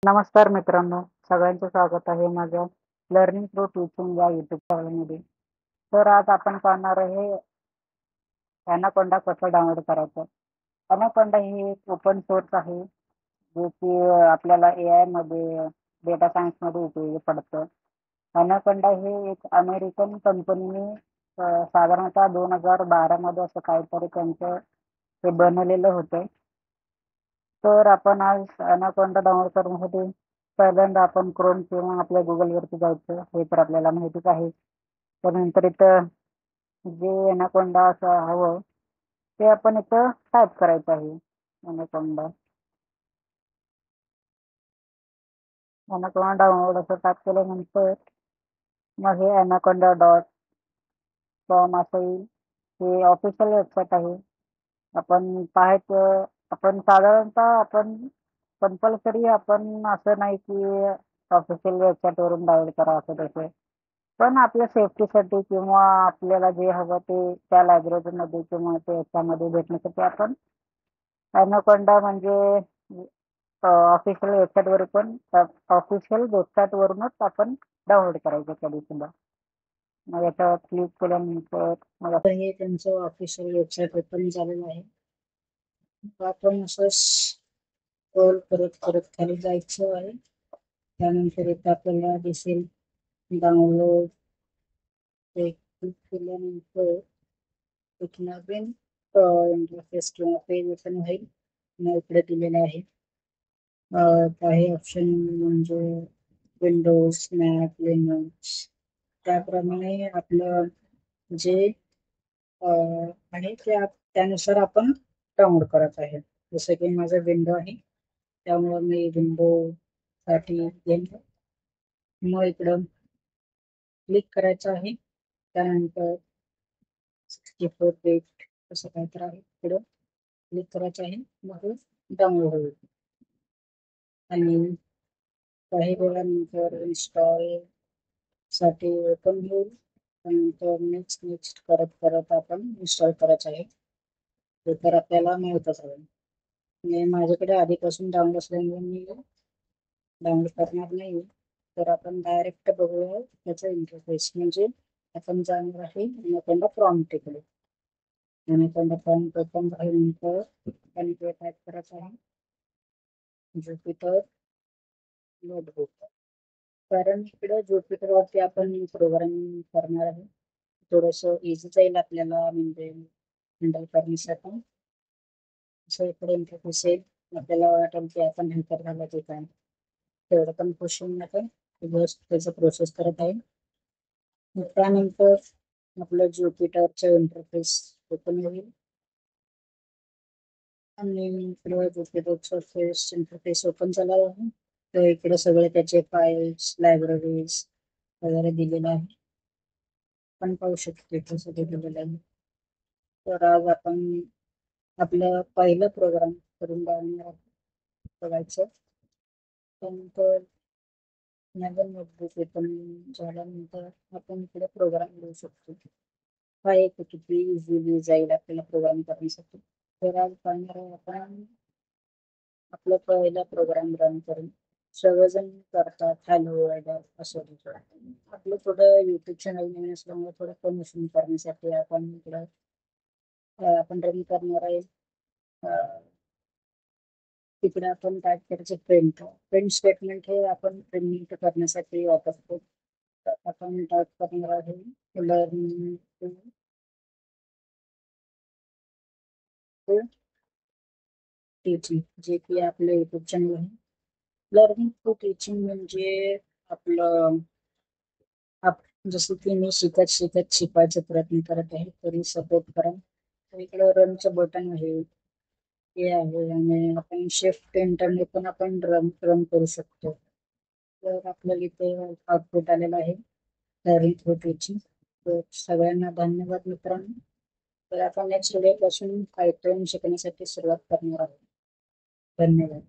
नमस्कार मित्रांनो, सगळ्यांचे स्वागत आहे माझ्या लर्निंग थ्रू टीचिंग या यूट्यूब चॅनलमध्ये. तर आज आपण पाहणार आहे ॲनाकोंडा कसं डाउनलोड करायचं. ॲनाकोंडा ही एक ओपन सोर्स आहे, जे की आपल्याला AI मध्ये, डेटा सायन्समध्ये उपयोगी पडतं. ॲनाकोंडा हे एक अमेरिकन कंपनीने साधारणतः 2012 मध्ये असं काहीतरी त्यांचं ते बनवलेलं होतं. तर आपण आज ॲनाकोंडा डाउनलोड करण्यासाठी पहिल्यांदा आपण क्रोम किंवा आपल्या गुगलवरती जायचं, हे तर आपल्याला माहितीच आहे. त्यानंतर इथं जे ॲनाकोंडा असं हवं ते आपण इथं टाईप करायचं आहे. ॲनाकोंडा ॲनाकोंडा डाउनलोड असं टाईप केल्यानंतर मग हे ॲनाकोंडा डॉट कॉम असं येईल. हे ऑफिशियल वेबसाईट आहे. आपण पाहायचं, आपण साधारणतः आपण कंपल्सरी आपण असं नाही की ऑफिशियल वेबसाईटवरून डाउनलोड करा असं तसं. पण आपल्या सेफ्टीसाठी किंवा आपल्याला जे हवं ते त्या लायब्ररीमध्ये किंवा ते ह्याच्यामध्ये भेटण्यासाठी आपण ॲनाकोंडा म्हणजे ऑफिशियल वेबसाईटवर पण ऑफिशियल वेबसाईटवरूनच आपण डाउनलोड करायचं कधीसुद्धा. मग याच्यावर क्लिक केल्यानंतर मग आता हे त्यांचं ऑफिशियल वेबसाईट ओपन झालेलं आहे. आपण असं स्क्रोल करत करत खाली जायचं आहे. त्यानंतर इथं आपल्याला दिसेल डाउनलोड. ते क्लिक केल्यानंतर एक नवीन इंटरफेस किंवा पेज ओपन होईल. मग इकडे दिलेलं आहे काही ऑप्शन म्हणजे विंडोज, मॅक, लिनक्स. त्याप्रमाणे आपलं जे आहे ते त्यानुसार आपण डाउनलोड करत आहे. जसं की माझं विंडो आहे, त्यामुळे मी विंडो साठी घेईन. मग इकडं क्लिक करायचं आहे. त्यानंतर 64 बिट असं काहीतरी आहे, इकडं क्लिक करायचं आहे. मग डाउनलोड होईल आणि काही वेळानंतर इन्स्टॉल साठी ओपन होईल. त्यानंतर नेक्स्ट नेक्स्ट करत करत आपण इन्स्टॉल करायचं आहे. ते तर आपल्याला माहीतच आहे. म्हणजे माझ्याकडे आधीपासून डाउनलोड असल्यामुळे मी डाउनलोड करणार नाही. तर आपण डायरेक्ट बघूया त्याचा इंटरफेस. म्हणजे आपण जाणार आहे ॲनाकोंडा प्रॉम्प्ट इकडे. ॲनाकोंडा प्रॉम्प्ट ओपन झाल्यानंतर आपण ते टाईप करायचं आहे ज्युपिटर नोटबुक. कारण इकडे ज्युपिटरवरती आपण प्रोग्रामिंग करणार आहे. थोडंसं इझी जाईल आपल्याला म्हणजे हँडल करण्यासाठी. असं इकडे इंटरफेस येईल. आपल्याला वाटेल की आपण हँकर घालायचे काय, तेवढं पण खुश होऊन नका. जस्ट त्याचं प्रोसेस करत आहे. त्यानंतर आपलं ज्युपिटरचं इंटरफेस ओपन होईल आणि इकडे ज्युपिटरचं फेस इंटरफेस ओपन झाला आहे. तर इकडे सगळे त्याचे फाईल्स, लायब्ररीज वगैरे दिलेलं आहे. आपण पाहू शकतो इथे सगळे दिलेलं आहे. तर आज आपण आपलं पहिलं प्रोग्राम करून बघायचं. त्यानंतर नवीन नोटबुक ओपन झाल्यानंतर आपण इकडे प्रोग्राम लिहू शकतो. हा एक किती इझिली जाईल आपल्याला प्रोग्राम करण्यासाठी. तर आज पाहणार आहे आपण आपला पहिला प्रोग्राम रन करून. सर्वजण करतात हॅलो असं लिहितो. आपलं थोडं युट्यूब चॅनल नवीन असल्यामुळे थोडं प्रमोशन करण्यासाठी आपण इकडं आपण रन करणार आहे. तिकडे आपण टाईप करायचं प्रिंट स्टेटमेंट हे आपण प्रिंट करण्यासाठी वापरतो. तर आपण टाईप करणार आहे लर्निंग टू टीचिंग, जे की आपलं युट्यूब चॅनल आहे. लर्निंग टू टीचिंग म्हणजे आपलं जसं की मी शिकत शिकत शिकवायचा प्रयत्न करत आहे, तरी सपोर्ट करा. तर इकडं रनचं बटन आहे, हे आहे आणि आपण शिफ्ट इंटरने पण आपण रन करू शकतो. तर आपल्याला इथे आउटपुट आलेलं आहे लर्निंग थ्रू टीचिंग. तर सगळ्यांना धन्यवाद मित्रांनो. तर आपण नेक्स्ट व्हिडिओ पासून पायथन शिकण्यासाठी सुरुवात करणार आहोत. धन्यवाद.